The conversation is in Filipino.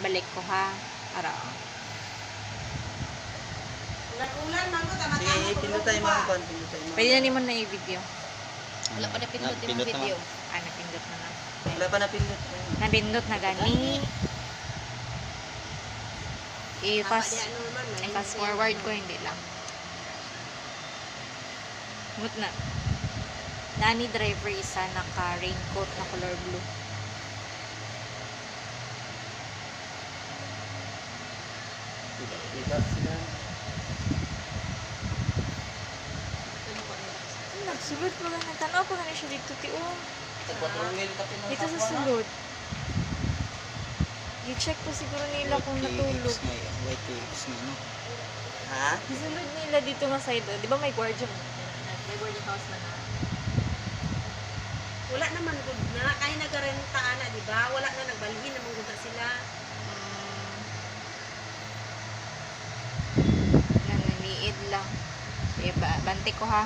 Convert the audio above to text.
balik ko ha. Ara. Ulan man ko tama Sige, pindot tayo mga kon. Pindot tayo mga. Pwede na naman na i-video. Wala pa na pindot yung Napindot video. Ah, napindot na na. Wala pa na pindot. Napindot na gani. I-fast forward ko, hindi lang. Ngut na. Nani driver isa naka raincoat na color blue. Diba sila? Nagsulod pa lang. Nagtanaw pa nga siya dito, tiyo. Tagpatungil ka pinang Dito sa sulod. I-check pa siguro nila kung natulog. YTX nga, no? Ha? Isulod nila dito nga side. Di ba may guardian? May guardian house na na. Wala naman gud na kay nagarenta ana di ba? Wala na nagbalhin naman gud na sila. Nanganiid lang. Eh, bante ko ha.